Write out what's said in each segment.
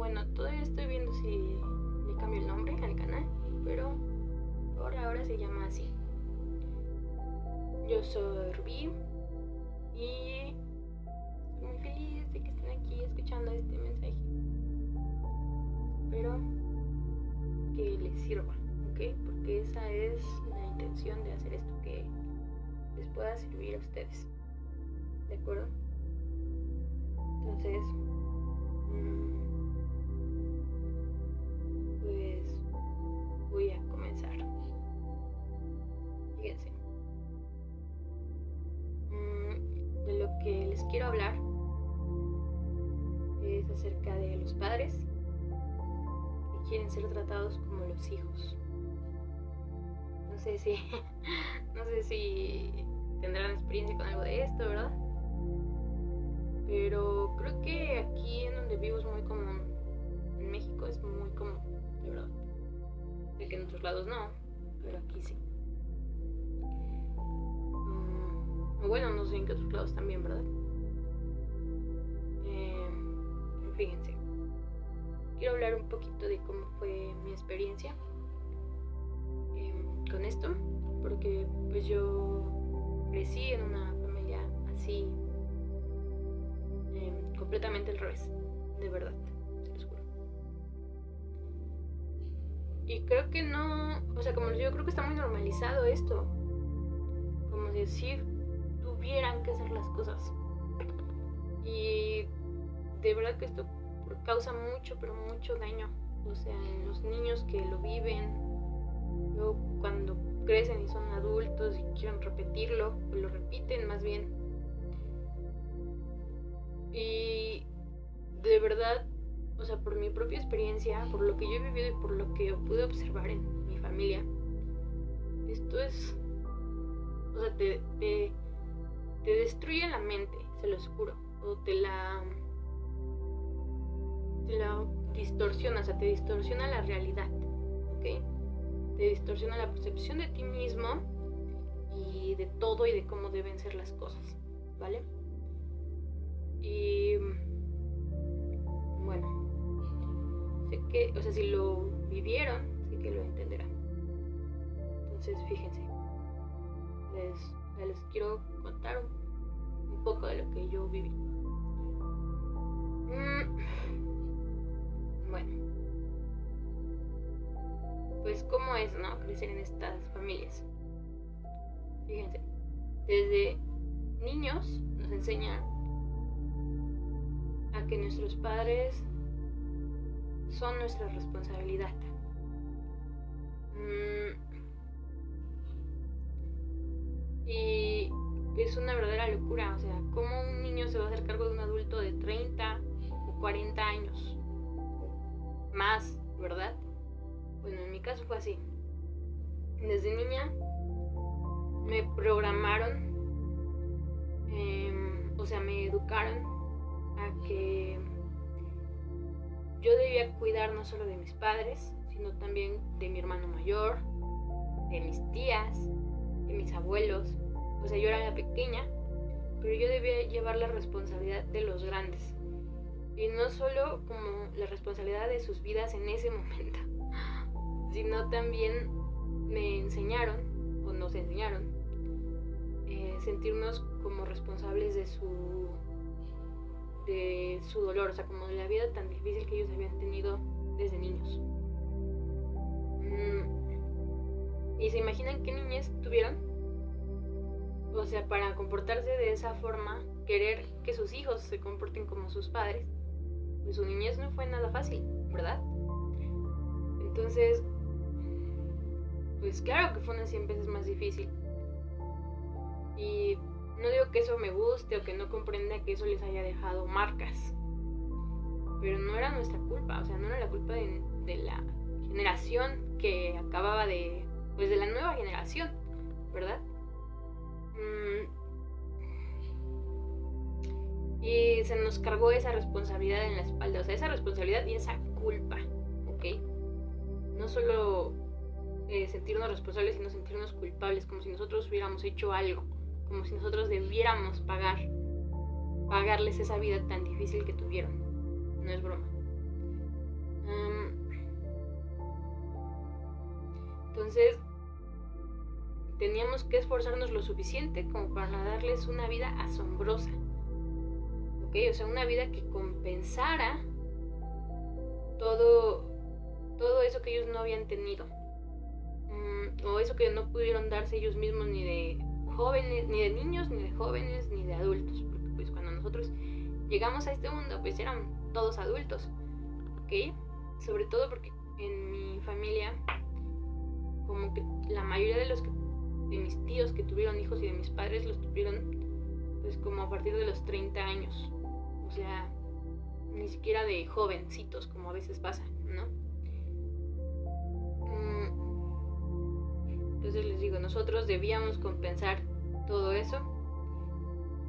bueno, todavía estoy viendo si le cambio el nombre al canal, pero por ahora se llama así. Yo soy Rubí y estoy muy feliz de que estén aquí escuchando este mensaje. Espero que les sirva, ¿ok? Porque esa es la intención de hacer esto, que les pueda servir a ustedes, ¿de acuerdo? Entonces, pues voy a comenzar. Fíjense, de lo que les quiero hablar es acerca de los padres que quieren ser tratados como los hijos. No sé si tendrán experiencia con algo de esto, ¿verdad? Pero creo que aquí en donde vivo es muy común. En México es muy común, de verdad. Sé que en otros lados no, pero aquí sí. Bueno, no sé en qué otros lados también, ¿verdad? Fíjense, quiero hablar un poquito de cómo fue mi experiencia con esto, porque pues yo crecí en una familia así, completamente al revés, de verdad, se los juro. Y creo que no, o sea, como yo creo que está muy normalizado esto, como si tuvieran que hacer las cosas. Y de verdad que esto causa mucho, pero mucho daño, o sea, en los niños que lo viven. Luego cuando crecen y son adultos y quieren repetirlo, o lo repiten más bien. Y de verdad, o sea, por mi propia experiencia, por lo que yo he vivido y por lo que pude observar en mi familia, esto es, o sea, te destruye la mente, se los juro, o te la distorsiona, o sea, te distorsiona la realidad, ¿ok? Te distorsiona la percepción de ti mismo y de todo y de cómo deben ser las cosas, ¿vale? Y bueno, sé que, o sea, si lo vivieron, sé que lo entenderán. Entonces, fíjense, les quiero contar un poco de lo que yo viví. Bueno, pues cómo es, ¿no? Crecer en estas familias. Fíjense, desde niños nos enseñan a que nuestros padres son nuestra responsabilidad. Y es una verdadera locura, o sea, ¿cómo un niño se va a hacer cargo de un adulto de 30 o 40 años? Más, ¿verdad? Bueno, en mi caso fue así. Desde niña me programaron, o sea, me educaron a que yo debía cuidar no solo de mis padres, sino también de mi hermano mayor, de mis tías, de mis abuelos. O sea, yo era la pequeña, pero yo debía llevar la responsabilidad de los grandes. Y no solo como la responsabilidad de sus vidas en ese momento, sino también me enseñaron, o nos enseñaron, sentirnos como responsables de su dolor, o sea, como de la vida tan difícil que ellos habían tenido desde niños. ¿Y se imaginan qué niñez tuvieron? O sea, para comportarse de esa forma, querer que sus hijos se comporten como sus padres, pues su niñez no fue nada fácil, ¿verdad? Entonces, pues claro que fue unas 100 veces más difícil. Y no digo que eso me guste o que no comprenda que eso les haya dejado marcas, pero no era nuestra culpa, o sea, no era la culpa de la generación que acababa de la nueva generación, ¿verdad? Y se nos cargó esa responsabilidad en la espalda, o sea, esa responsabilidad y esa culpa, ¿ok? No solo sentirnos responsables, sino sentirnos culpables, como si nosotros hubiéramos hecho algo, como si nosotros debiéramos pagarles esa vida tan difícil que tuvieron. No es broma. Entonces teníamos que esforzarnos lo suficiente como para darles una vida asombrosa, ¿ok? O sea, una vida que compensara todo eso que ellos no habían tenido, o eso que no pudieron darse ellos mismos, ni de jóvenes, ni de niños, ni de jóvenes, ni de adultos, porque pues cuando nosotros llegamos a este mundo pues eran todos adultos, ¿ok? Sobre todo porque en mi familia como que la mayoría de mis tíos que tuvieron hijos y de mis padres los tuvieron pues como a partir de los 30 años, o sea, ni siquiera de jovencitos como a veces pasa, ¿no? Entonces les digo, nosotros debíamos compensar todo eso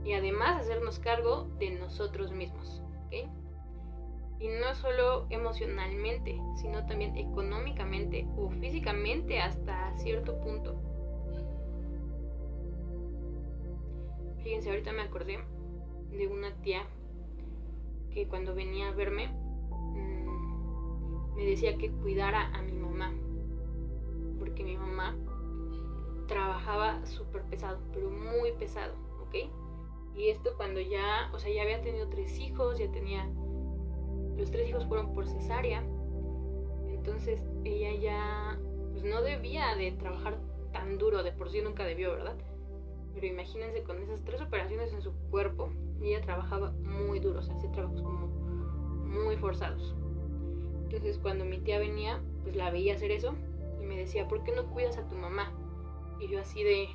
y además hacernos cargo de nosotros mismos, ¿ok? Y no solo emocionalmente, sino también económicamente o físicamente hasta cierto punto. Fíjense, ahorita me acordé de una tía que cuando venía a verme me decía que cuidara a mi mamá, porque mi mamá trabajaba súper pesado, pero muy pesado, ¿ok? Y esto cuando ya, o sea, ya había tenido 3 hijos, ya tenía, los 3 hijos fueron por cesárea, entonces ella ya, pues no debía de trabajar tan duro, de por sí nunca debió, ¿verdad? Pero imagínense con esas 3 operaciones en su cuerpo, ella trabajaba muy duro, o sea, hacía trabajos como muy forzados. Entonces cuando mi tía venía, pues la veía hacer eso y me decía, ¿por qué no cuidas a tu mamá? Y yo así de,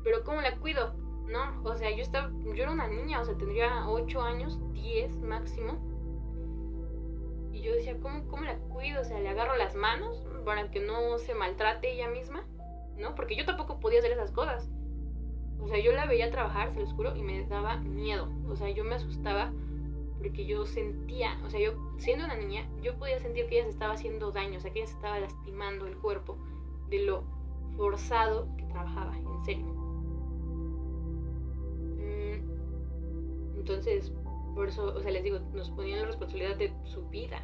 ¿pero cómo la cuido? ¿No? O sea, yo era una niña, o sea, tendría 8 años, 10 máximo. Y yo decía, ¿cómo la cuido? O sea, le agarro las manos para que no se maltrate ella misma, ¿no? Porque yo tampoco podía hacer esas cosas. O sea, yo la veía trabajar, se los juro, y me daba miedo. O sea, yo me asustaba porque yo sentía, o sea, yo siendo una niña, yo podía sentir que ella se estaba haciendo daño, o sea, que ella se estaba lastimando el cuerpo de lo forzado que trabajaba, en serio. Entonces, por eso, o sea, les digo, nos ponían la responsabilidad de su vida,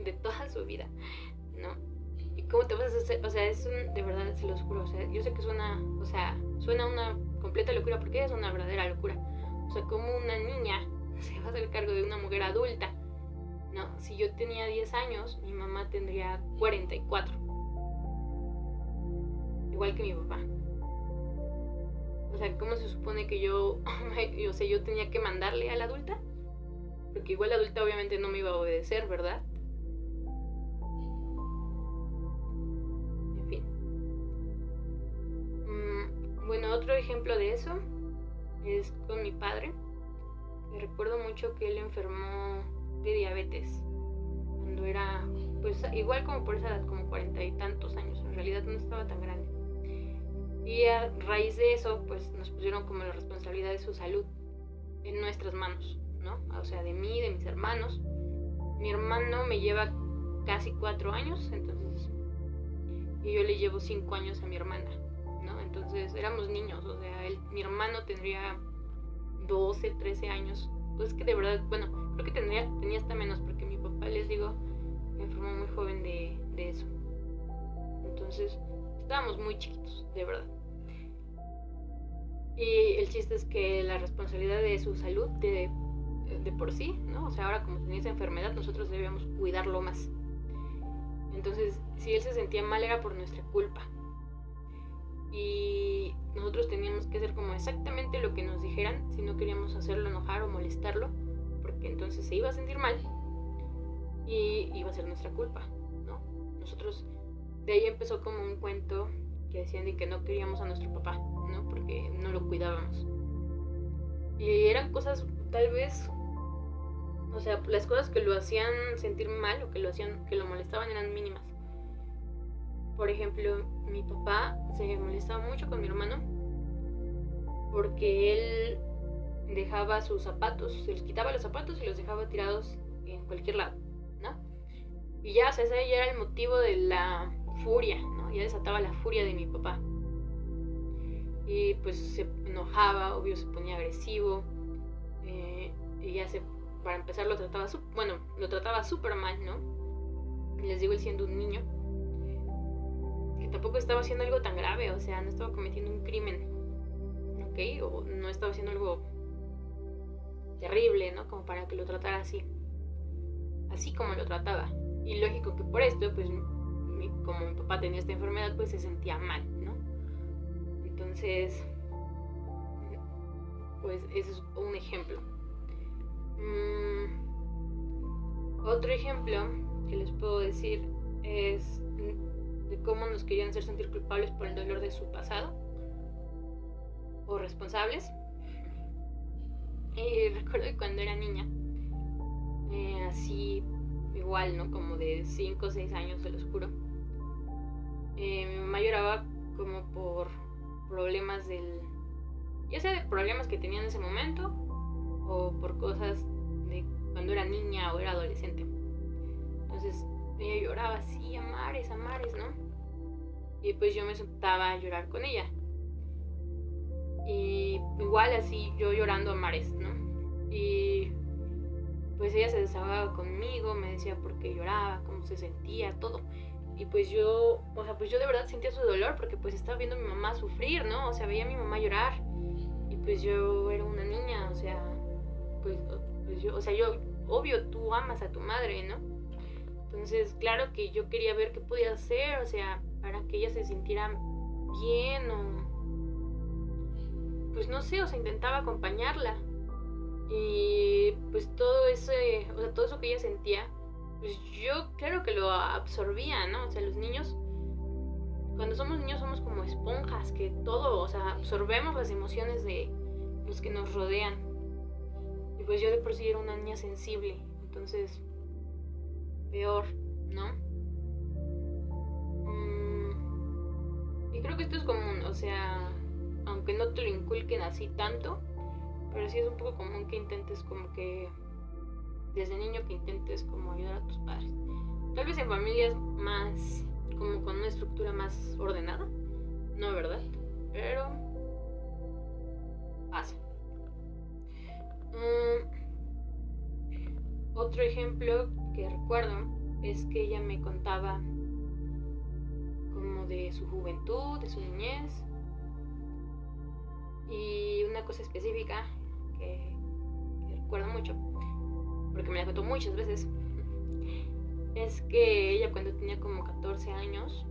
de toda su vida, ¿no? ¿Y cómo te vas a hacer? O sea, de verdad, se los juro, o sea, yo sé que suena una completa locura, porque es una verdadera locura. O sea, como una niña se va a hacer cargo de una mujer adulta, ¿no? Si yo tenía 10 años, mi mamá tendría 44. Igual que mi papá. O sea, ¿cómo se supone que yo tenía que mandarle a la adulta? Porque igual la adulta obviamente no me iba a obedecer, ¿verdad? En fin. Bueno, otro ejemplo de eso es con mi padre. Me recuerdo mucho que él enfermó de diabetes cuando era, pues igual como por esa edad, como 40 y tantos años. En realidad no estaba tan grande. Y a raíz de eso, pues nos pusieron como la responsabilidad de su salud en nuestras manos, ¿no? O sea, de mí, de mis hermanos. Mi hermano me lleva casi 4 años, entonces, y yo le llevo 5 años a mi hermana, ¿no? Entonces éramos niños, o sea, mi hermano tendría 12, 13 años. Pues que de verdad, bueno, creo que tenía hasta menos, porque mi papá, les digo, me enfermó muy joven de eso. Entonces, estábamos muy chiquitos, de verdad. Y el chiste es que la responsabilidad de su salud de por sí, ¿no? O sea, ahora como tenía esa enfermedad, nosotros debíamos cuidarlo más. Entonces, si él se sentía mal era por nuestra culpa. Y nosotros teníamos que hacer como exactamente lo que nos dijeran, si no queríamos hacerlo enojar o molestarlo, porque entonces se iba a sentir mal y iba a ser nuestra culpa, ¿no? Nosotros, de ahí empezó como un cuento que decían de que no queríamos a nuestro papá, ¿no? Porque no lo cuidábamos. Y eran cosas, tal vez, o sea, las cosas que lo hacían sentir mal o que lo molestaban eran mínimas. Por ejemplo, mi papá se molestaba mucho con mi hermano porque él dejaba sus zapatos, se les quitaba los zapatos y los dejaba tirados en cualquier lado, ¿no? Y ya, o sea, ese ya era el motivo de la furia, ¿no? Ya desataba la furia de mi papá. Y pues se enojaba, obvio, se ponía agresivo. Y ya para empezar lo trataba súper mal, ¿no? Y les digo, él siendo un niño, que tampoco estaba haciendo algo tan grave, o sea, no estaba cometiendo un crimen, ¿ok? O no estaba haciendo algo terrible, ¿no? Como para que lo tratara así como lo trataba. Y lógico que por esto, pues, como mi papá tenía esta enfermedad, pues se sentía mal, ¿no? Entonces, pues ese es un ejemplo. Otro ejemplo que les puedo decir es de cómo nos querían hacer sentir culpables por el dolor de su pasado o responsables. Y recuerdo que cuando era niña, así igual, ¿no? Como de 5 o 6 años, se los juro. Mi mamá lloraba como por problemas ya sea de problemas que tenía en ese momento o por cosas de cuando era niña o era adolescente. Entonces ella lloraba así a mares, ¿no? Y pues yo me sentaba a llorar con ella. Y igual así yo llorando a mares, ¿no? Y pues ella se desahogaba conmigo, me decía por qué lloraba, cómo se sentía, todo. Y pues yo de verdad sentía su dolor porque pues estaba viendo a mi mamá sufrir, ¿no? O sea, veía a mi mamá llorar. Y pues yo era una niña, o sea, pues yo, obvio, tú amas a tu madre, ¿no? Entonces, claro que yo quería ver qué podía hacer, o sea, para que ella se sintiera bien o pues no sé, o sea, intentaba acompañarla. Y pues todo eso que ella sentía, pues yo claro que lo absorbía, ¿no? O sea, los niños, cuando somos niños somos como esponjas, que todo, o sea, absorbemos las emociones de los que nos rodean. Y pues yo de por sí era una niña sensible, entonces, peor, ¿no? Y creo que esto es común, o sea, aunque no te lo inculquen así tanto, pero sí es un poco común que intentes como que desde niño que intentes como ayudar a tus padres. Tal vez en familias más, como con una estructura más ordenada, no, ¿verdad? Pero pasa. Otro ejemplo que recuerdo es que ella me contaba como de su juventud, de su niñez. Y una cosa específica que recuerdo mucho, porque me la contó muchas veces, es que ella cuando tenía como 14 años,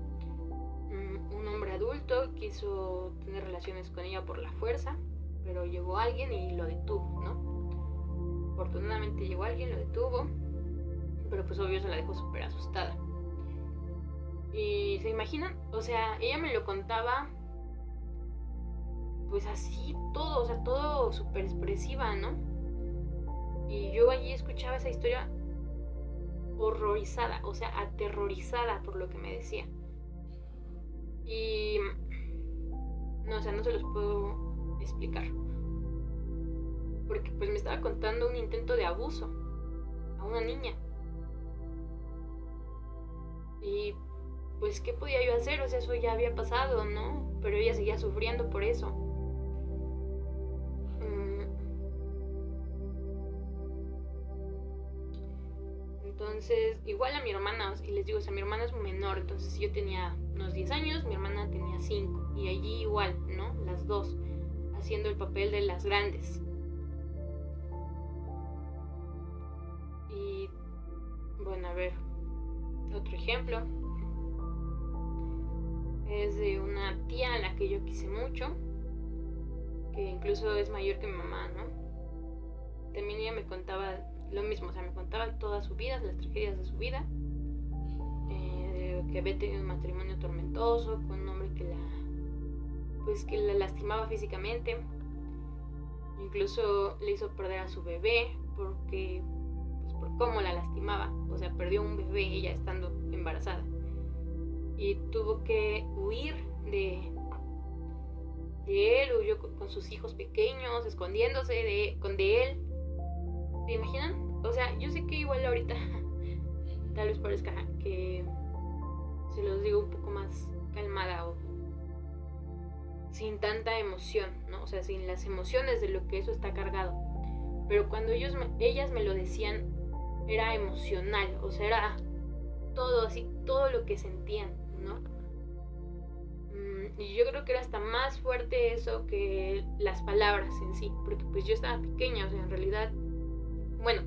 un hombre adulto quiso tener relaciones con ella por la fuerza, pero llegó alguien y lo detuvo, ¿no? Afortunadamente llegó alguien, lo detuvo, pero pues obvio se la dejó súper asustada. Y se imaginan, o sea, ella me lo contaba pues así todo, o sea, todo súper expresiva, ¿no? Y yo allí escuchaba esa historia horrorizada, o sea, aterrorizada por lo que me decía. Y no, o sea, no se los puedo explicar. Porque pues me estaba contando un intento de abuso a una niña. Y pues, ¿qué podía yo hacer? O sea, eso ya había pasado, ¿no? Pero ella seguía sufriendo por eso. Entonces, igual a mi hermana, y les digo, o sea, mi hermana es menor, entonces yo tenía unos 10 años, mi hermana tenía 5, y allí igual, ¿no? Las dos, haciendo el papel de las grandes. Y, bueno, a ver, otro ejemplo es de una tía a la que yo quise mucho, que incluso es mayor que mi mamá, ¿no? También ella me contaba lo mismo, o sea, me contaba toda su vida, las tragedias de su vida, que había tenido un matrimonio tormentoso con un hombre que la lastimaba físicamente, incluso le hizo perder a su bebé por cómo la lastimaba, o sea, perdió un bebé ella estando embarazada y tuvo que huir de él, huyó con sus hijos pequeños, escondiéndose de él. ¿Se imaginan? O sea, yo sé que igual ahorita tal vez parezca que se los digo un poco más calmada o sin tanta emoción, ¿no? O sea, sin las emociones de lo que eso está cargado. Pero cuando ellas me lo decían, era emocional, o sea, era todo así, todo lo que sentían, ¿no? Y yo creo que era hasta más fuerte eso que las palabras en sí, porque pues yo estaba pequeña, o sea, en realidad, bueno,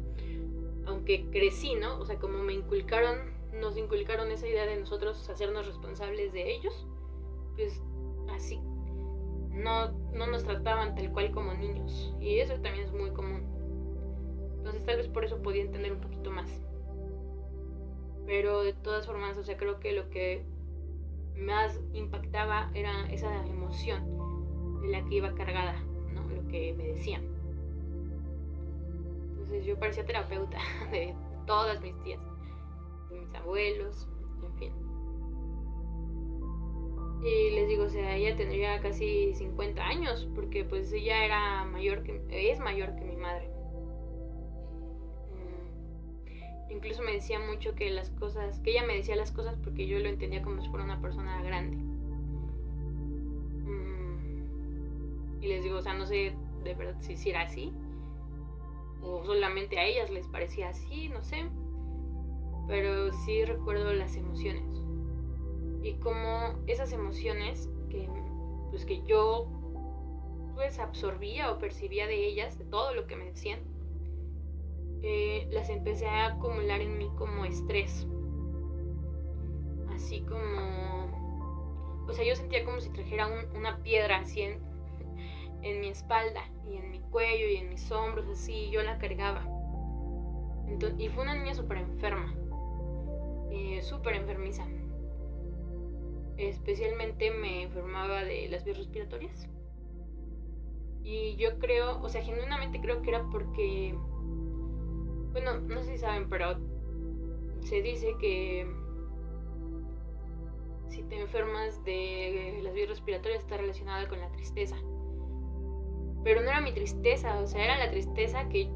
aunque crecí, ¿no? O sea, como nos inculcaron esa idea de nosotros hacernos responsables de ellos, pues así, no nos trataban tal cual como niños, y eso también es muy común. Entonces tal vez por eso podía entender un poquito más. Pero de todas formas, o sea, creo que lo que más impactaba era esa emoción de la que iba cargada, ¿no? Lo que me decían. Entonces yo parecía terapeuta de todas mis tías, de mis abuelos, en fin. Y les digo, o sea, ella tendría casi 50 años, porque pues ella es mayor que mi madre. Incluso me decía mucho que ella me decía las cosas porque yo lo entendía como si fuera una persona grande. Y les digo, o sea, no sé de verdad si era así, o solamente a ellas les parecía así, no sé. Pero sí recuerdo las emociones. Y como esas emociones que yo pues absorbía o percibía de ellas, de todo lo que me decían, las empecé a acumular en mí como estrés. Así como, o sea, yo sentía como si trajera una piedra así en mi espalda y en mi cuello y en mis hombros, así, yo la cargaba. Y fue una niña súper enferma, súper enfermiza. Especialmente me enfermaba de las vías respiratorias. Y yo creo, o sea, genuinamente creo que era porque, bueno, no sé si saben, pero se dice que si te enfermas de las vías respiratorias está relacionada con la tristeza. Pero no era mi tristeza, o sea, era la tristeza que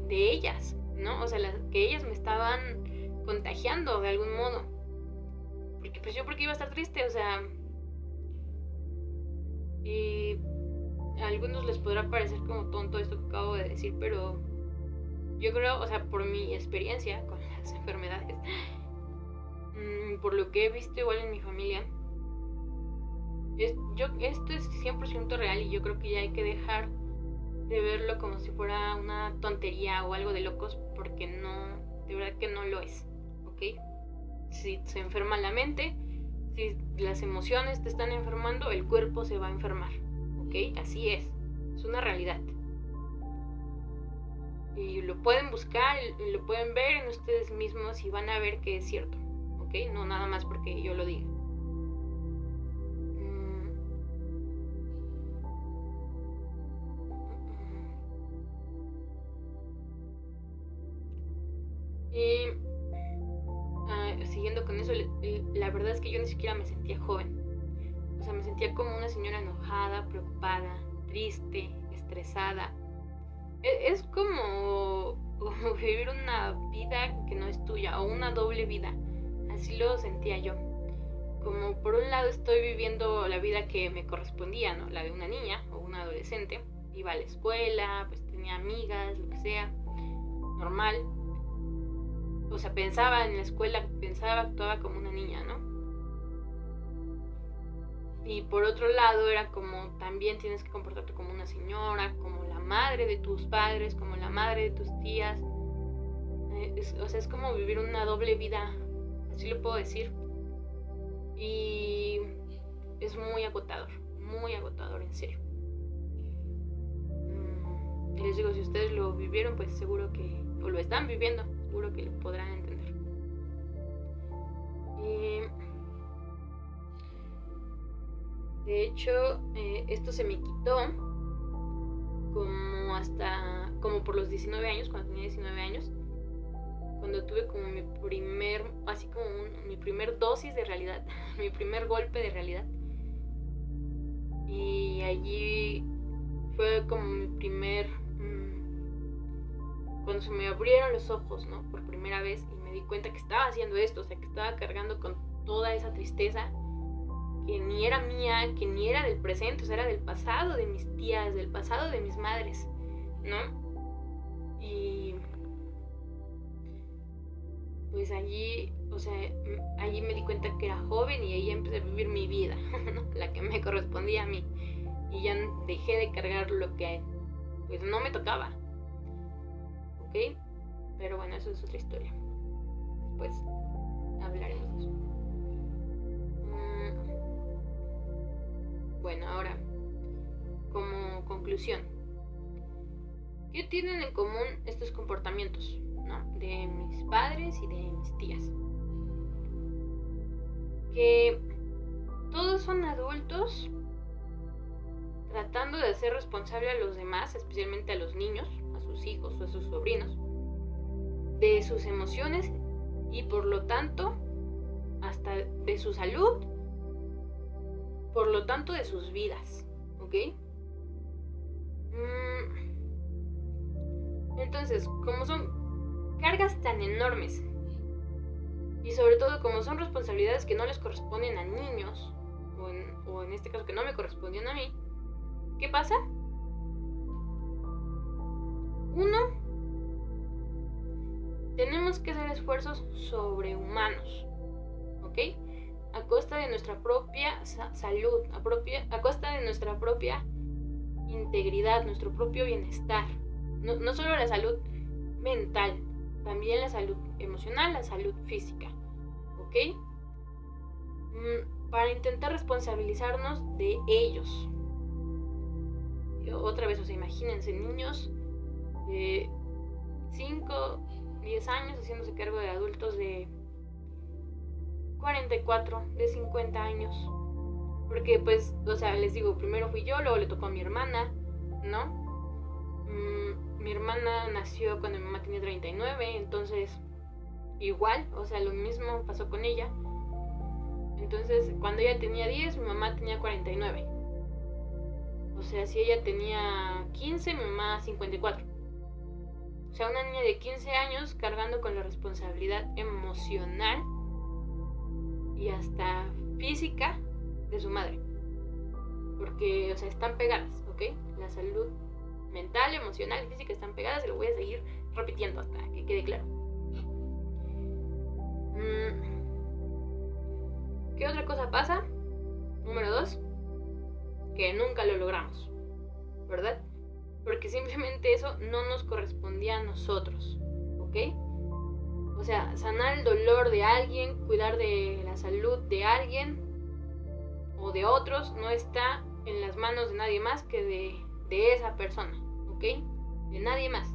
de ellas, ¿no? O sea, que ellas me estaban contagiando de algún modo. Porque pues yo, porque iba a estar triste, o sea. Y a algunos les podrá parecer como tonto esto que acabo de decir, pero yo creo, o sea, por mi experiencia con las enfermedades, por lo que he visto igual en mi familia, esto es 100% real, y yo creo que ya hay que dejar de verlo como si fuera una tontería o algo de locos, porque no, de verdad que no lo es, ¿ok? Si se enferma la mente, si las emociones te están enfermando, el cuerpo se va a enfermar, ¿ok? Así es una realidad. Y lo pueden buscar, lo pueden ver en ustedes mismos y van a ver que es cierto, ¿ok? No nada más porque yo lo diga. Y siguiendo con eso, la verdad es que yo ni siquiera me sentía joven. O sea, me sentía como una señora enojada, preocupada, triste, estresada. Es como vivir una vida que no es tuya, o una doble vida. Así lo sentía yo. Como por un lado estoy viviendo la vida que me correspondía, ¿no? La de una niña o una adolescente. Iba a la escuela, pues tenía amigas, lo que sea, normal. O sea, pensaba en la escuela, actuaba como una niña, ¿no? Y por otro lado era como también tienes que comportarte como una señora, como la madre de tus padres, como la madre de tus tías. O sea, es como vivir una doble vida, así lo puedo decir. Y es muy agotador en serio. Y les digo, si ustedes lo vivieron, pues seguro que, o lo están viviendo, seguro que lo podrán entender. Y de hecho, esto se me quitó como por los 19 años, cuando tenía 19 años, cuando tuve como mi primer dosis de realidad, mi primer golpe de realidad. Y allí fue como mi primer, cuando se me abrieron los ojos, ¿no? Por primera vez, y me di cuenta que estaba haciendo esto, o sea, que estaba cargando con toda esa tristeza que ni era mía, que ni era del presente, o sea, era del pasado de mis tías, del pasado de mis madres, ¿no? Y pues allí, o sea, allí me di cuenta que era joven y ahí empecé a vivir mi vida, ¿no? La que me correspondía a mí. Y ya dejé de cargar lo que pues no me tocaba. ¿Ok? Pero bueno, eso es otra historia. Después hablaremos de eso. Bueno, ahora, como conclusión, ¿qué tienen en común estos comportamientos, ¿no? De mis padres y de mis tías? Que todos son adultos tratando de hacer responsable a los demás, especialmente a los niños, a sus hijos o a sus sobrinos, de sus emociones y por lo tanto hasta de su salud, por lo tanto de sus vidas, ¿ok? Entonces, como son cargas tan enormes y sobre todo como son responsabilidades que no les corresponden a niños, o en este caso que no me correspondían a mí, ¿qué pasa? Uno, tenemos que hacer esfuerzos sobrehumanos, ¿ok? A costa de nuestra propia salud, a costa de nuestra propia integridad, nuestro propio bienestar. No solo la salud mental, también la salud emocional, la salud física, ¿ok? Para intentar responsabilizarnos de ellos. Otra vez, o sea, imagínense niños de 5, 10 años haciéndose cargo de adultos de 44, de 50 años. Porque pues, o sea, les digo, primero fui yo, luego le tocó a mi hermana, ¿no? Mi hermana nació cuando mi mamá tenía 39, entonces igual, o sea, lo mismo pasó con ella. Entonces, cuando ella tenía 10, mi mamá tenía 49. O sea, si ella tenía 15, mi mamá 54. O sea, una niña de 15 años cargando con la responsabilidad emocional y hasta física de su madre. Porque, o sea, están pegadas, ¿ok? La salud mental, emocional y física están pegadas y lo voy a seguir repitiendo hasta que quede claro. ¿Qué otra cosa pasa? Número 2, que nunca lo logramos, ¿verdad? Porque simplemente eso no nos correspondía a nosotros, ¿ok? O sea, sanar el dolor de alguien, cuidar de la salud de alguien o de otros no está en las manos de nadie más que de esa persona, ¿ok? De nadie más.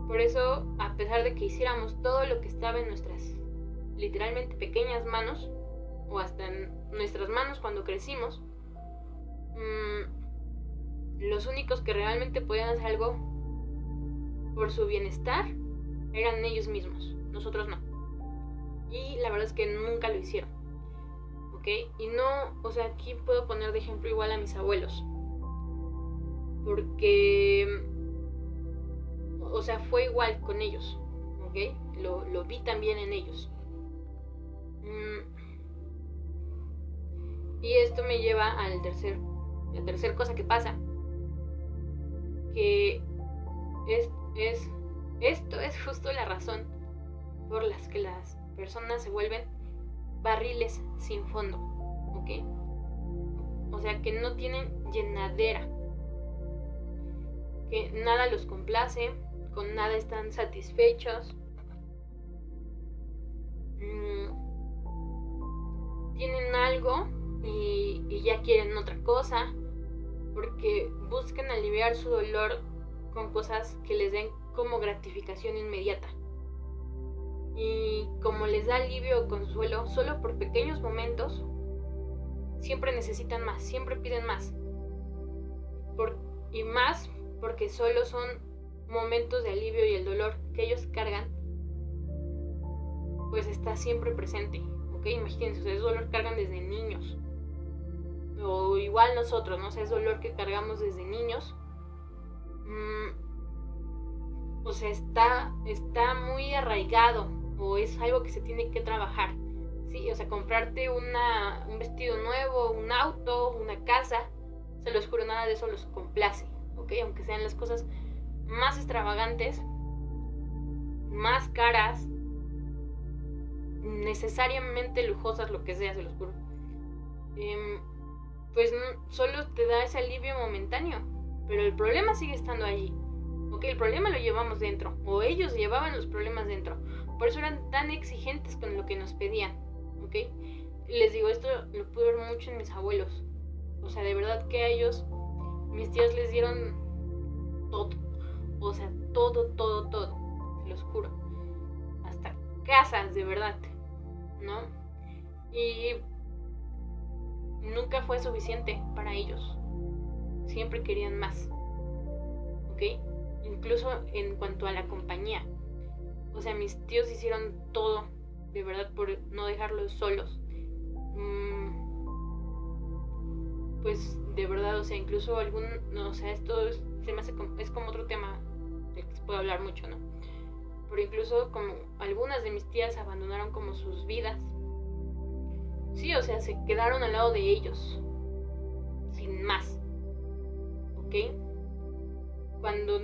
Por eso, a pesar de que hiciéramos todo lo que estaba en nuestras literalmente pequeñas manos, o hasta en nuestras manos cuando crecimos, los únicos que realmente podían hacer algo por su bienestar eran ellos mismos, nosotros no. Y la verdad es que nunca lo hicieron, ¿ok? Y no, o sea, aquí puedo poner de ejemplo igual a mis abuelos, porque, o sea, fue igual con ellos, ¿ok? Lo vi también en ellos. Y esto me lleva a la tercera cosa que pasa, que esto es justo la razón por las que las personas se vuelven barriles sin fondo, ¿ok? O sea, que no tienen llenadera, que nada los complace, con nada están satisfechos, tienen algo y ya quieren otra cosa, porque buscan aliviar su dolor con cosas que les den como gratificación inmediata. Y como les da alivio o consuelo solo por pequeños momentos, siempre necesitan más, siempre piden más. Y más porque solo son momentos de alivio y el dolor que ellos cargan, pues está siempre presente, ¿ok? Imagínense, ese dolor cargan desde niños. O igual nosotros, ¿no? O sea, es dolor que cargamos desde niños. O sea, está muy arraigado, o es algo que se tiene que trabajar, ¿sí? O sea, comprarte un vestido nuevo, un auto, una casa, se los juro, nada de eso los complace, ¿ok? Aunque sean las cosas más extravagantes, más caras, necesariamente lujosas, lo que sea, se los juro, pues solo te da ese alivio momentáneo, pero el problema sigue estando allí. Ok, el problema lo llevamos dentro, o ellos llevaban los problemas dentro, por eso eran tan exigentes con lo que nos pedían. Ok, les digo, esto lo pude ver mucho en mis abuelos. O sea, de verdad que a ellos, mis tíos les dieron todo. O sea, todo, se los juro. Hasta casas, de verdad, ¿no? Y nunca fue suficiente para ellos. Siempre querían más. ¿Ok? Incluso en cuanto a la compañía. O sea, mis tíos hicieron todo, de verdad, por no dejarlos solos. Pues de verdad, o sea, incluso o sea, esto se me hace es como otro tema del que se puede hablar mucho, ¿no? Pero incluso como algunas de mis tías abandonaron como sus vidas. Sí, o sea, se quedaron al lado de ellos, sin más. ¿Ok? Cuando,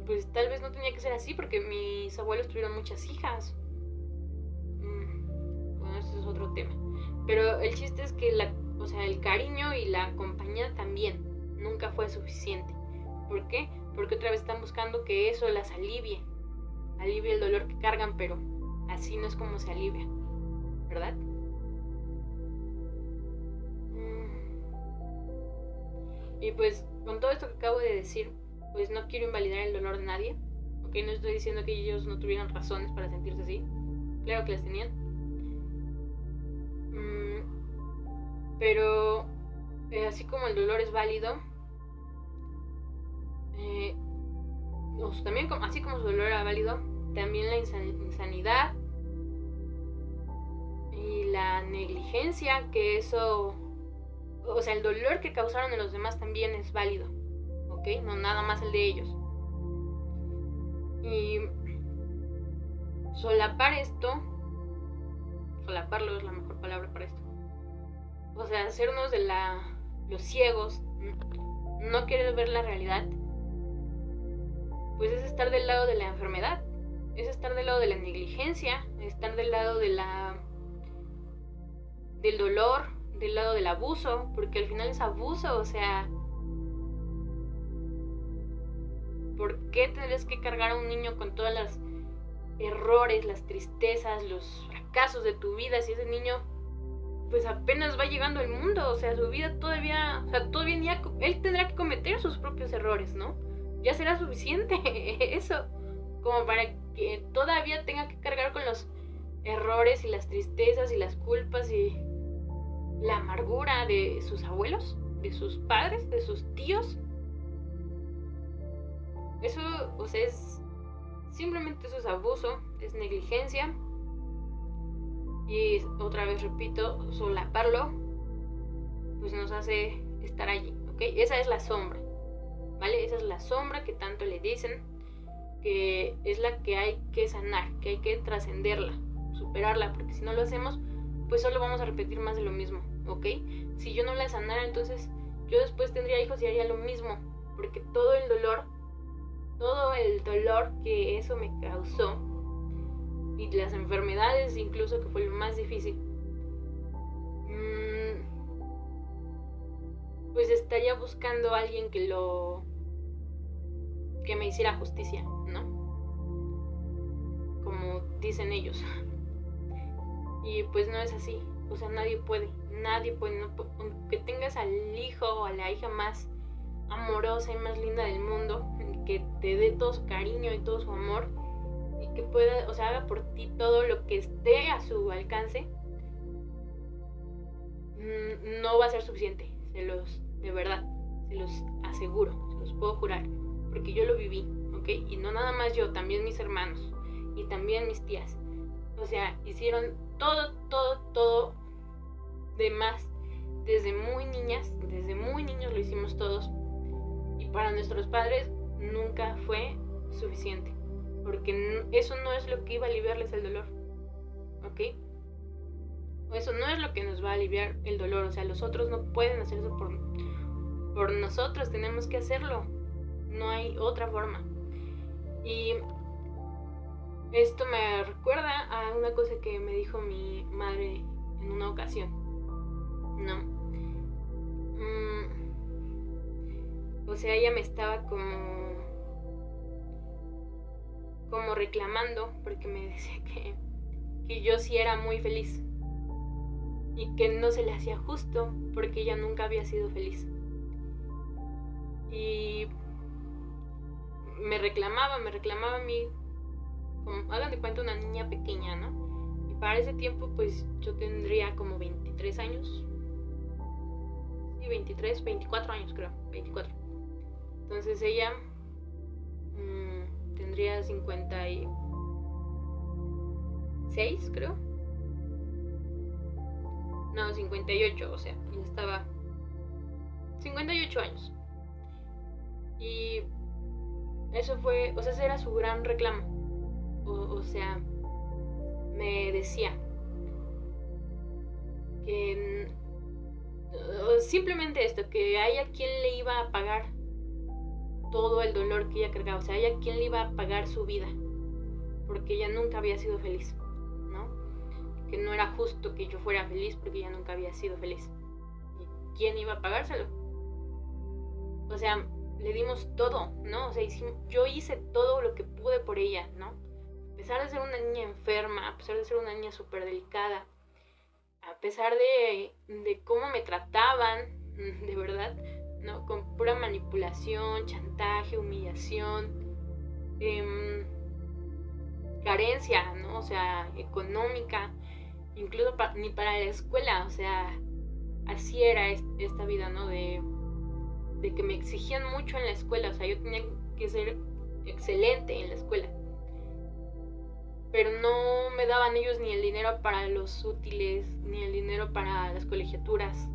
pues tal vez no tenía que ser así, porque mis abuelos tuvieron muchas hijas. Bueno, ese es otro tema. Pero el chiste es que o sea, el cariño y la compañía también nunca fue suficiente. ¿Por qué? Porque otra vez están buscando que eso las alivie el dolor que cargan, pero así no es como se alivia, ¿verdad? Y pues con todo esto que acabo de decir, pues no quiero invalidar el dolor de nadie, ¿ok? No estoy diciendo que ellos no tuvieran razones para sentirse así, claro que las tenían. Pero así como el dolor es válido, también así como su dolor era válido, también la insanidad y la negligencia que eso, o sea, el dolor que causaron en los demás también es válido, ¿ok? No nada más el de ellos. Y solaparlo es la mejor palabra para esto. O sea, hacernos de los ciegos, no querer ver la realidad, pues es estar del lado de la enfermedad, es estar del lado de la negligencia, estar del lado del dolor, del lado del abuso, porque al final es abuso, o sea, ¿por qué tendrías que cargar a un niño con todos los errores, las tristezas, los fracasos de tu vida si ese niño pues apenas va llegando al mundo? O sea, su vida todavía él tendrá que cometer sus propios errores, ¿no? Ya será suficiente eso, como para que todavía tenga que cargar con los errores y las tristezas y las culpas y la amargura de sus abuelos, de sus padres, de sus tíos. Eso, o sea, simplemente eso es abuso, es negligencia. Y otra vez repito, solaparlo pues nos hace estar allí, ¿ok? Esa es la sombra, ¿vale? Esa es la sombra que tanto le dicen, que es la que hay que sanar, que hay que trascenderla, superarla, porque si no lo hacemos, pues solo vamos a repetir más de lo mismo, ¿ok? Si yo no la sanara, entonces yo después tendría hijos y haría lo mismo, porque todo el dolor que eso me causó, y las enfermedades incluso, que fue lo más difícil, pues estaría buscando a alguien que me hiciera justicia, ¿no? Como dicen ellos. Y pues no es así. O sea, nadie puede, aunque tengas al hijo o a la hija más amorosa y más linda del mundo, que te dé todo su cariño y todo su amor, y que pueda, o sea, haga por ti todo lo que esté a su alcance, no va a ser suficiente, de verdad, se los aseguro, se los puedo jurar, porque yo lo viví, ¿ok? Y no nada más yo, también mis hermanos, y también mis tías, o sea, hicieron todo de más, desde muy niños lo hicimos todos, y para nuestros padres nunca fue suficiente, porque eso no es lo que iba a aliviarles el dolor, ¿ok? Eso no es lo que nos va a aliviar el dolor, o sea, los otros no pueden hacer eso por nosotros, tenemos que hacerlo, no hay otra forma. Y Esto me recuerda a una cosa que me dijo mi madre en una ocasión, ¿no? O sea, ella me estaba como reclamando porque me decía que yo sí era muy feliz y que no se le hacía justo porque ella nunca había sido feliz. Y me reclamaba a mí, como, hagan de cuenta, una niña pequeña, ¿no? Y para ese tiempo pues yo tendría como 23 años. Sí, 23, 24 años creo, 24. Entonces ella tendría 56, creo. No, 58, o sea, ya estaba 58 años. Y eso fue, o sea, ese era su gran reclamo. O sea, me decía que simplemente esto, que a ella quien le iba a pagar todo el dolor que ella cargaba, o sea, a ella quien le iba a pagar su vida, porque ella nunca había sido feliz, ¿no? Que no era justo que yo fuera feliz porque ella nunca había sido feliz. ¿Y quién iba a pagárselo? O sea, le dimos todo, ¿no? O sea, yo hice todo lo que pude por ella, ¿no? A pesar de ser una niña enferma, a pesar de ser una niña súper delicada, a pesar de cómo me trataban, de verdad, ¿no? Con pura manipulación, chantaje, humillación, carencia, ¿no? O sea, económica, incluso ni para la escuela, o sea, así era esta vida, ¿no? De que me exigían mucho en la escuela, o sea, yo tenía que ser excelente en la escuela. Pero no me daban ellos ni el dinero para los útiles, ni el dinero para las colegiaturas.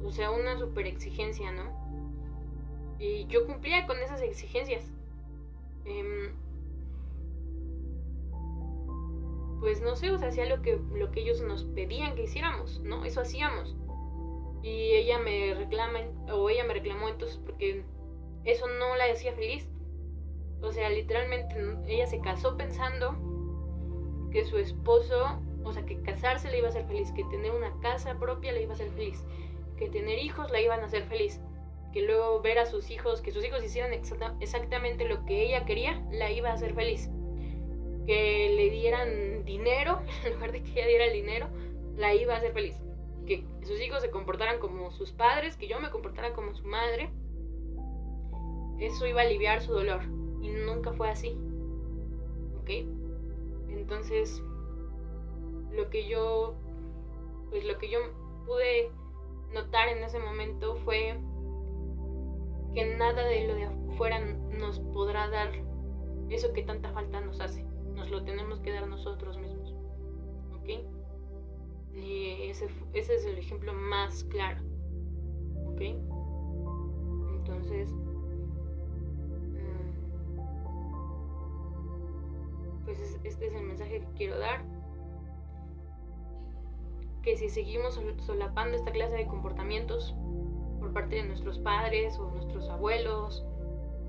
O sea, una super exigencia, ¿no? Y yo cumplía con esas exigencias. Pues no sé, o sea, hacía lo que ellos nos pedían que hiciéramos, ¿no? Eso hacíamos. Y ella me reclamó entonces porque eso no la hacía feliz. O sea, literalmente ella se casó pensando que su esposo, o sea, que casarse le iba a hacer feliz, que tener una casa propia le iba a hacer feliz, que tener hijos la iban a hacer feliz, que luego ver a sus hijos, que sus hijos hicieran exactamente lo que ella quería, la iba a hacer feliz. Que le dieran dinero, en lugar de que ella diera el dinero, la iba a hacer feliz. Que sus hijos se comportaran como sus padres, que yo me comportara como su madre. Eso iba a aliviar su dolor. Y nunca fue así. ¿Ok? Entonces, lo que yo pude notar en ese momento fue que nada de lo de afuera nos podrá dar eso que tanta falta nos hace. Nos lo tenemos que dar nosotros mismos. ¿Ok? Y ese es el ejemplo más claro. ¿Ok? Entonces, pues este es el mensaje que quiero dar. Que si seguimos solapando esta clase de comportamientos por parte de nuestros padres o nuestros abuelos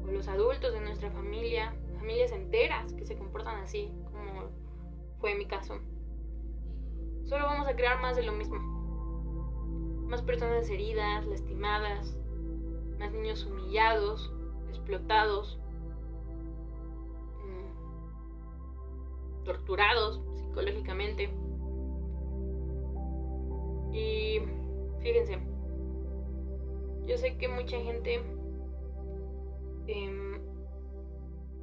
o los adultos de nuestra familia, familias enteras que se comportan así, como fue mi caso, solo vamos a crear más de lo mismo. Más personas heridas, lastimadas, más niños humillados, explotados, torturados psicológicamente. Y fíjense, yo sé que mucha gente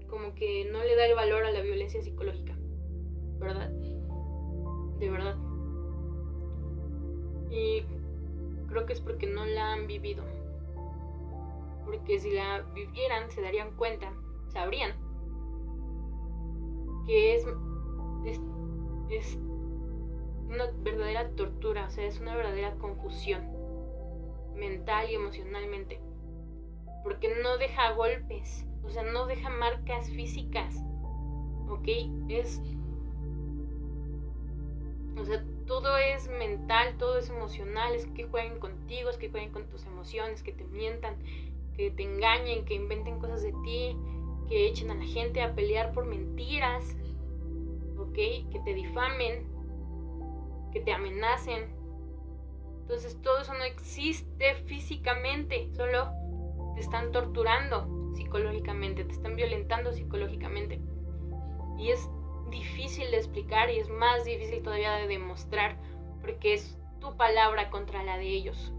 como que no le da el valor a la violencia psicológica, ¿verdad? De verdad. Y creo que es porque no la han vivido. Porque si la vivieran, se darían cuenta, sabrían que es una verdadera tortura, o sea, es una verdadera confusión mental y emocionalmente. Porque no deja golpes, o sea, no deja marcas físicas, ¿ok? O sea, todo es mental, todo es emocional, es que jueguen contigo, es que jueguen con tus emociones, que te mientan, que te engañen, que inventen cosas de ti, que echen a la gente a pelear por mentiras, ¿ok? Que te difamen, que te amenacen. Entonces todo eso no existe físicamente, solo te están torturando psicológicamente, te están violentando psicológicamente. Y es difícil de explicar y es más difícil todavía de demostrar, porque es tu palabra contra la de ellos.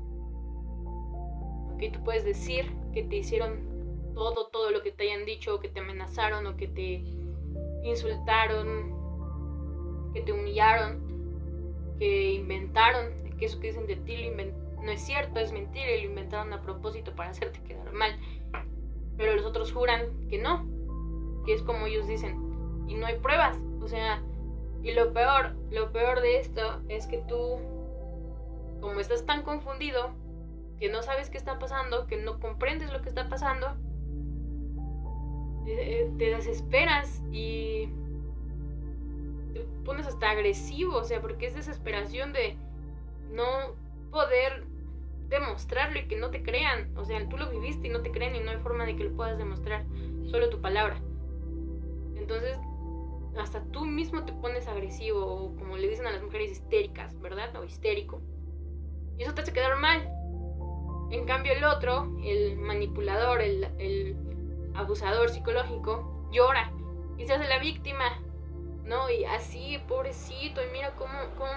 ¿Ok? Tú puedes decir que te hicieron todo lo que te hayan dicho, o que te amenazaron, o que te insultaron, que te humillaron, que inventaron, que eso que dicen de ti no es cierto, es mentira y lo inventaron a propósito para hacerte quedar mal. Pero los otros juran que no, que es como ellos dicen, y no hay pruebas. O sea, y lo peor de esto es que tú, como estás tan confundido, que no sabes qué está pasando, que no comprendes lo que está pasando, te desesperas y te pones hasta agresivo, o sea, porque es desesperación de no poder demostrarlo y que no te crean. O sea, tú lo viviste y no te creen y no hay forma de que lo puedas demostrar, solo tu palabra. Entonces, hasta tú mismo te pones agresivo, o como le dicen a las mujeres, histéricas, ¿verdad? O histérico. Y eso te hace quedar mal. En cambio el otro, el manipulador, el abusador psicológico, llora y se hace la víctima, ¿no? Y así, pobrecito, y mira cómo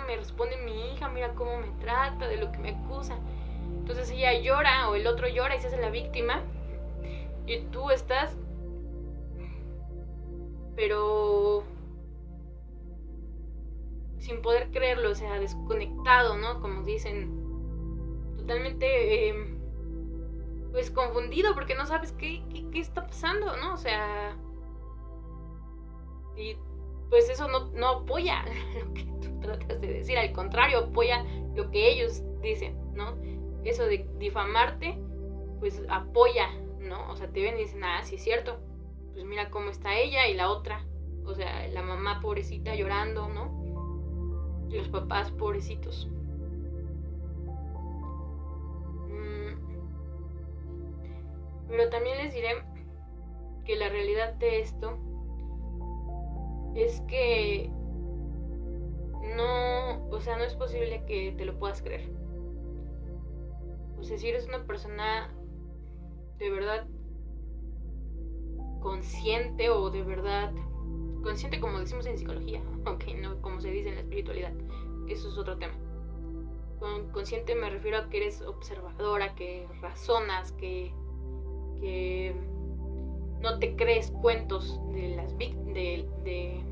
me responde mi hija, mira cómo me trata, de lo que me acusa. Entonces ella llora, o el otro llora y se hace la víctima, y tú estás, pero sin poder creerlo, o sea, desconectado, ¿no? Como dicen, totalmente pues confundido, porque no sabes qué está pasando, ¿no? O sea, y pues eso no apoya lo que tú tratas de decir, al contrario, apoya lo que ellos dicen, ¿no? Eso de difamarte, pues apoya, ¿no? O sea, te ven y dicen, sí es cierto, pues mira cómo está ella y la otra, o sea, la mamá pobrecita llorando, ¿no? Y los papás pobrecitos. Pero también les diré que la realidad de esto es que no, o sea, no es posible que te lo puedas creer. O sea, si eres una persona de verdad consciente, o de verdad consciente como decimos en psicología, aunque no como se dice en la espiritualidad, eso es otro tema. Con consciente me refiero a que eres observadora, que razonas, que no te crees cuentos de las de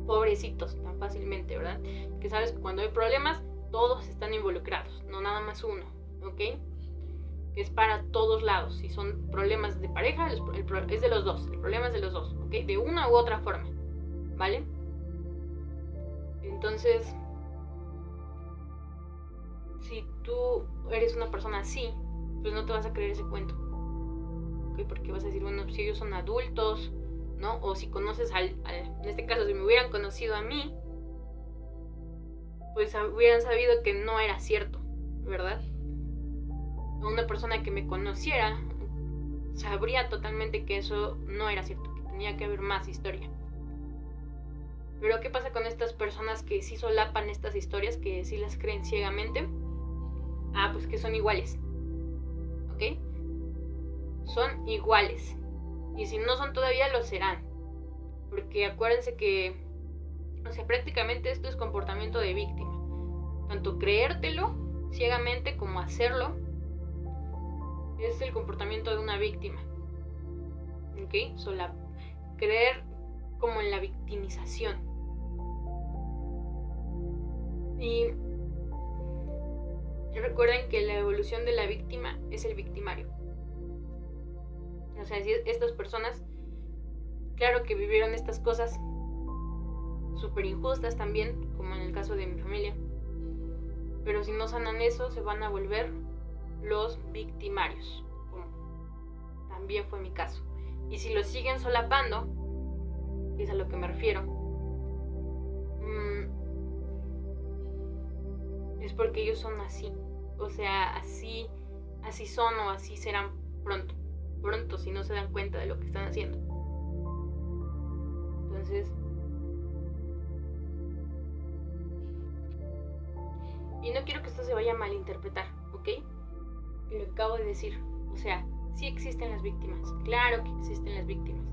pobrecitos tan fácilmente, ¿verdad? Que sabes que cuando hay problemas todos están involucrados, no nada más uno, ¿ok? Que es para todos lados. Si son problemas de pareja, es de los dos, el problema es de los dos, ¿ok? De una u otra forma, ¿vale? Entonces, si tú eres una persona así, pues no te vas a creer ese cuento, ¿ok? Porque vas a decir, bueno, si ellos son adultos, ¿no? O si conoces en este caso, si me hubieran conocido a mí, pues hubieran sabido que no era cierto, ¿verdad? Una persona que me conociera sabría totalmente que eso no era cierto, que tenía que haber más historia. Pero ¿qué pasa con estas personas que sí solapan estas historias, que sí las creen ciegamente? Pues que son iguales, ¿ok? Son iguales. Y si no son todavía, lo serán. Porque acuérdense que, o sea, prácticamente esto es comportamiento de víctima. Tanto creértelo ciegamente como hacerlo es el comportamiento de una víctima, ¿ok? Creer como en la victimización. Y recuerden que la evolución de la víctima es el victimario. O sea, si estas personas, claro que vivieron estas cosas súper injustas también, como en el caso de mi familia, pero si no sanan eso, se van a volver los victimarios, como también fue mi caso. Y si lo siguen solapando, que es a lo que me refiero, es porque ellos son así. O sea, así son, o así serán pronto si no se dan cuenta de lo que están haciendo. Entonces, y no quiero que esto se vaya a malinterpretar, ¿ok? Lo que acabo de decir, o sea, sí existen las víctimas, claro que existen las víctimas.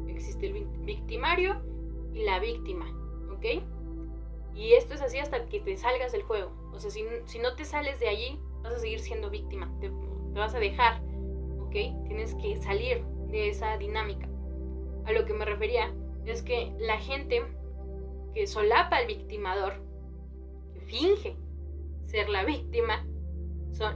Existe el victimario y la víctima, ¿ok? Y esto es así hasta que te salgas del juego. O sea, si no te sales de allí, vas a seguir siendo víctima, te vas a dejar, ¿ok? Tienes que salir de esa dinámica. A lo que me refería es que la gente que solapa al victimador, que finge ser la víctima,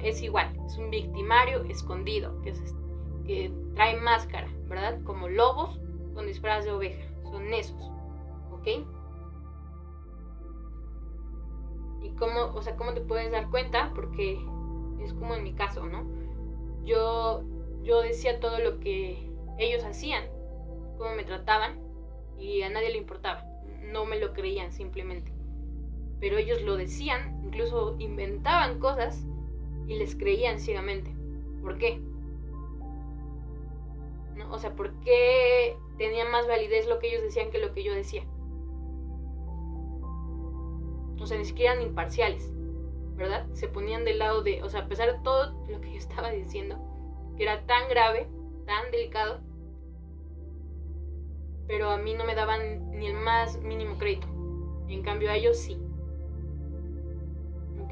es igual, es un victimario escondido, que trae máscara, ¿verdad? Como lobos con disfraz de oveja, son esos, ¿ok? Y cómo te puedes dar cuenta, porque es como en mi caso, ¿no? Yo decía todo lo que ellos hacían, cómo me trataban, y a nadie le importaba, no me lo creían simplemente. Pero ellos lo decían, incluso inventaban cosas y les creían ciegamente. ¿Por qué? ¿No? O sea, ¿por qué tenía más validez lo que ellos decían que lo que yo decía? O sea, ni siquiera eran imparciales, ¿verdad? Se ponían del lado de, o sea, a pesar de todo lo que yo estaba diciendo, que era tan grave, tan delicado, pero a mí no me daban ni el más mínimo crédito. En cambio a ellos sí. ¿Ok?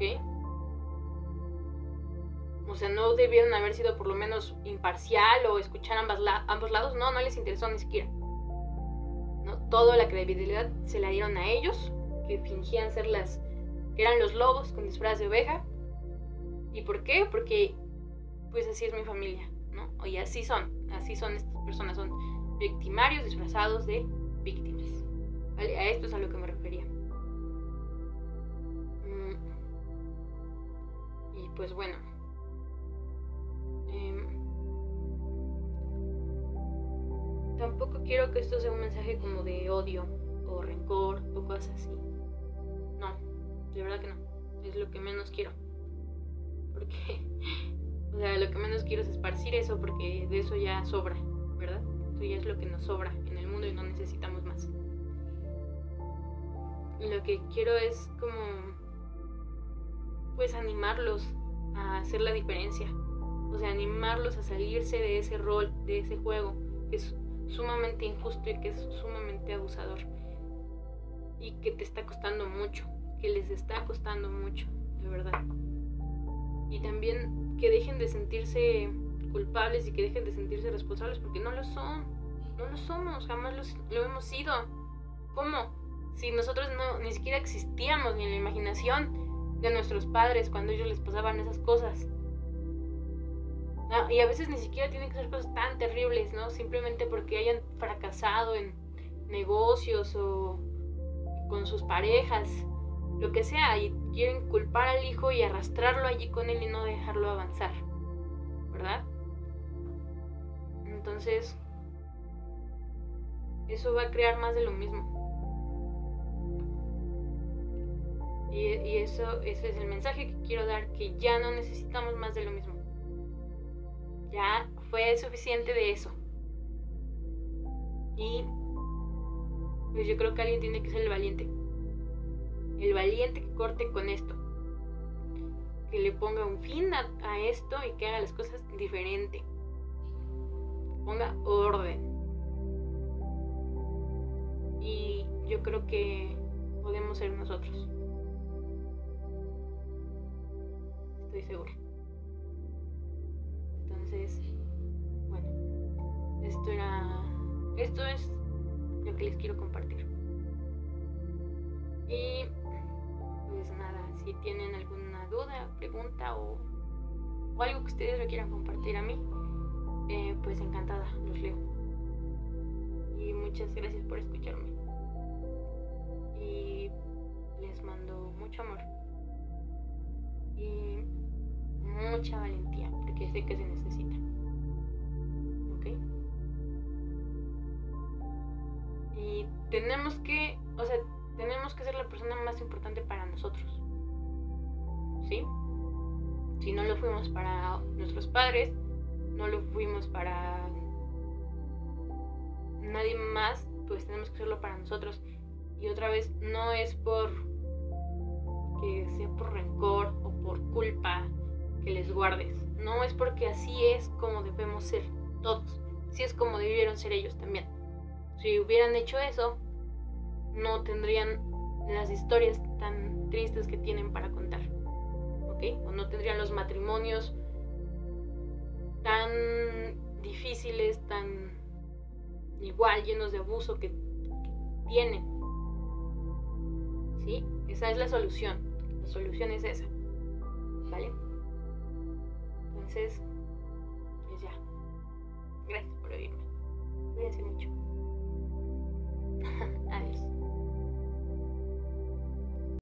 O sea, no debieron haber sido por lo menos imparcial o escuchar ambos lados. No les interesó ni siquiera. ¿No? Toda la credibilidad se la dieron a ellos, que fingían ser que eran los lobos con disfraz de oveja. ¿Y por qué? Porque pues así es mi familia, ¿no? Y así son estas personas, son victimarios disfrazados de víctimas. ¿Vale? A esto es a lo que me refería. Y pues bueno, tampoco quiero que esto sea un mensaje como de odio o rencor o cosas así. No, de verdad que no. Es lo que menos quiero. Porque, o sea, lo que menos quiero es esparcir eso, porque de eso ya sobra, ¿verdad? Eso ya es lo que nos sobra en el mundo y no necesitamos más. Y lo que quiero es como, pues, animarlos a hacer la diferencia. O sea, animarlos a salirse de ese rol, de ese juego, que es sumamente injusto y que es sumamente abusador. Y que te está costando mucho, que les está costando mucho, de verdad. Y también que dejen de sentirse culpables y que dejen de sentirse responsables, porque no lo son, no lo somos, jamás lo hemos sido. ¿Cómo? Si nosotros ni siquiera existíamos ni en la imaginación de nuestros padres cuando ellos les pasaban esas cosas. Y a veces ni siquiera tienen que ser cosas tan terribles, ¿no? Simplemente porque hayan fracasado en negocios o con sus parejas, lo que sea, y quieren culpar al hijo y arrastrarlo allí con él y no dejarlo avanzar, ¿verdad? Entonces, eso va a crear más de lo mismo. Y ese es el mensaje que quiero dar, que ya no necesitamos más de lo mismo. Ya fue suficiente de eso. Y pues yo creo que alguien tiene que ser el valiente. El valiente que corte con esto. Que le ponga un fin a esto y que haga las cosas diferente. Ponga orden. Y yo creo que podemos ser nosotros. Estoy segura. Entonces, bueno, esto es lo que les quiero compartir. Y pues nada, si tienen alguna duda, pregunta o algo que ustedes me quieran compartir a mí, pues encantada, los leo. Y muchas gracias por escucharme. Y les mando mucho amor y mucha valentía, porque sé que se necesita. ¿Ok? Y tenemos que ser la persona más importante para nosotros. ¿Sí? Si no lo fuimos para nuestros padres, no lo fuimos para nadie más pues tenemos que hacerlo para nosotros. Y otra vez, no es por que sea por rencor o por culpa que les guardes. No, es porque así es como debemos ser todos. Así es como debieron ser ellos también. Si hubieran hecho eso, no tendrían las historias tan tristes que tienen para contar, ¿ok? O no tendrían los matrimonios tan difíciles, tan igual llenos de abuso que tienen, ¿sí? Esa es la solución. La solución es esa, ¿vale? Entonces, pues ya. Gracias por oírme. Cuídense mucho. Adiós.